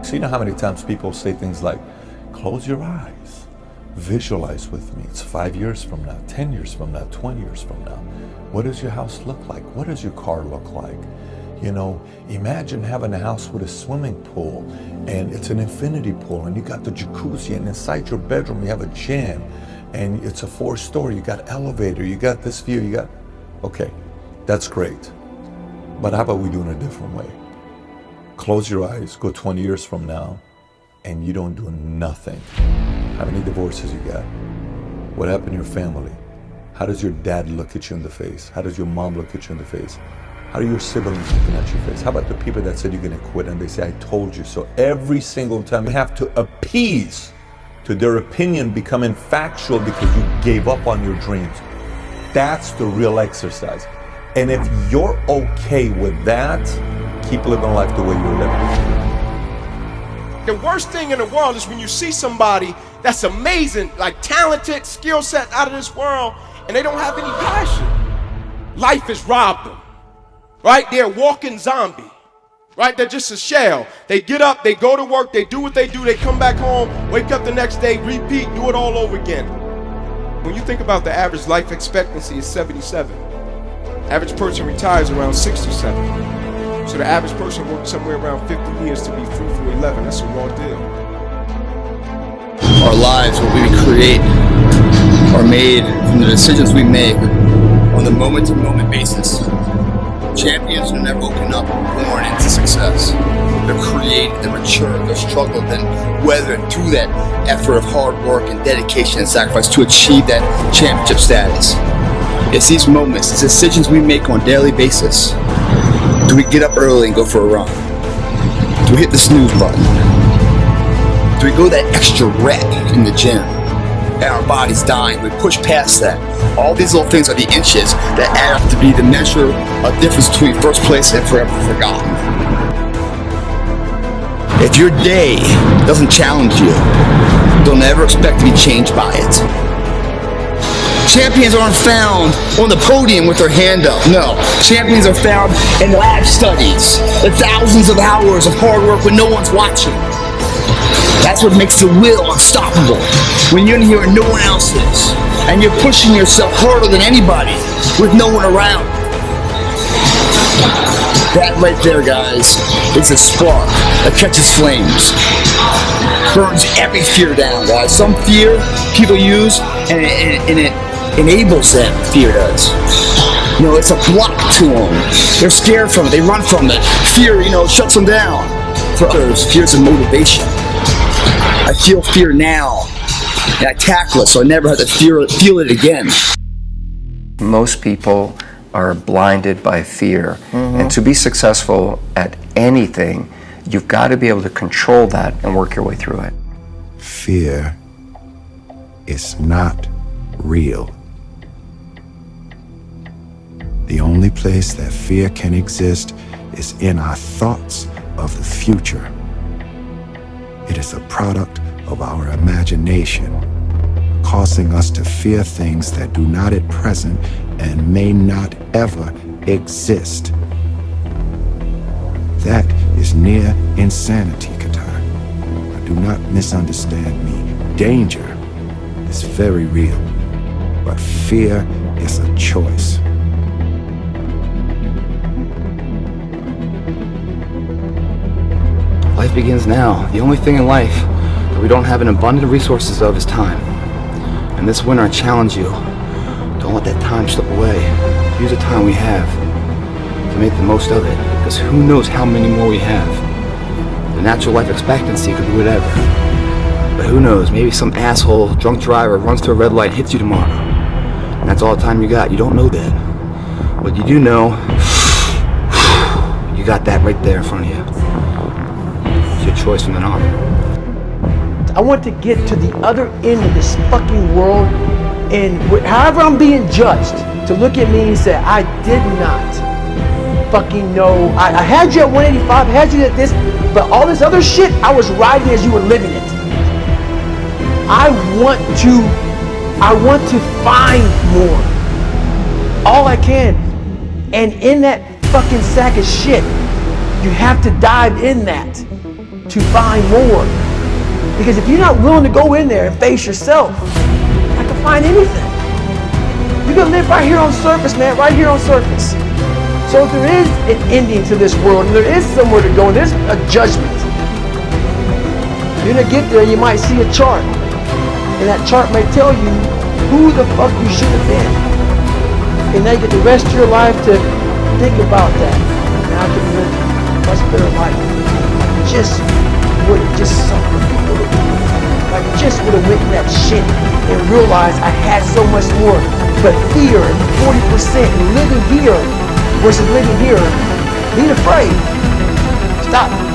So you know how many times people say things like, close your eyes, visualize with me. It's 5 years from now, 10 years from now, 20 years from now. What does your house look like? What does your car look like? You know, imagine having a house with a swimming pool, and it's an infinity pool, and you got the jacuzzi, and inside your bedroom you have a gym, and it's a 4-story, you got elevator, you got this view, you got, okay, that's great. But how about we do it in a different way? Close your eyes, go 20 years from now, and you don't do nothing. How many divorces you got? What happened to your family? How does your dad look at you in the face? How does your mom look at you in the face? How are your siblings looking at your face? How about the people that said you're gonna quit and they say, I told you so? Every single time you have to appease to their opinion becoming factual because you gave up on your dreams. That's the real exercise. And if you're okay with that, keep living life the way you're living. The worst thing in the world is when you see somebody that's amazing, like talented, skill set out of this world, and they don't have any passion. Life has robbed them, right? They're a walking zombie, right? They're just a shell. They get up, they go to work, they do what they do, they come back home, wake up the next day, repeat, do it all over again. When you think about the average life expectancy is 77. Average person retires around 67. So the average person works somewhere around 50 years to be fruitful 11. That's a raw deal. Our lives, what we create, are made from the decisions we make on a moment-to-moment basis. Champions are never woken up and born into success. They're created, they're mature, they're struggled, and weathered through that effort of hard work and dedication and sacrifice to achieve that championship status. It's these moments, it's decisions we make on a daily basis. Do we get up early and go for a run? Do we hit the snooze button? Do we go that extra rep in the gym? And our body's dying, we push past that. All these little things are the inches that add up to be the measure of difference between first place and forever forgotten. If your day doesn't challenge you, don't ever expect to be changed by it. Champions aren't found on the podium with their hand up. No, champions are found in lab studies, the thousands of hours of hard work when no one's watching. That's what makes the will unstoppable. When you're in here and no one else is, and you're pushing yourself harder than anybody with no one around. That right there, guys, is a spark that catches flames. Burns every fear down, guys. Some fear people use, and it enables them, fear does. You know, it's a block to them. They're scared from it, they run from it. Fear, shuts them down. For others, fear's a motivation. I feel fear now, and I tackle it so I never have to feel it again. Most people are blinded by fear. And to be successful at anything, you've got to be able to control that and work your way through it. Fear is not real. The only place that fear can exist is in our thoughts of the future. It is a product of our imagination, causing us to fear things that do not at present and may not ever exist. That is near insanity, Qatar. But do not misunderstand me. Danger is very real, but fear is a choice. Life begins now. The only thing in life that we don't have an abundant resources of is time. And this winter I challenge you, don't let that time slip away. Use the time we have to make the most of it, because who knows how many more we have. The natural life expectancy could be whatever. But who knows, maybe some asshole drunk driver runs through a red light and hits you tomorrow. And that's all the time you got. You don't know that. What you do know, you got that right there in front of you. It's your choice from then on. I want to get to the other end of this fucking world, and however I'm being judged, to look at me and say, I did not fucking know. I had you at 185, had you at this, but all this other shit, I was riding as you were living it. I want to find more. All I can. And in that fucking sack of shit, you have to dive in that to find more. Because if you're not willing to go in there and face yourself, I can find anything. You can live right here on surface, man, right here on surface. So if there is an ending to this world, and there is somewhere to go, and there's a judgment, you're gonna get there and you might see a chart. And that chart may tell you who the fuck you should have been. And now you get the rest of your life to think about that. And I can live a much better life. Just would have just suffered. I just would have went in that shit and realized I had so much more. But fear, 40%, living here versus living here, being afraid. Stop.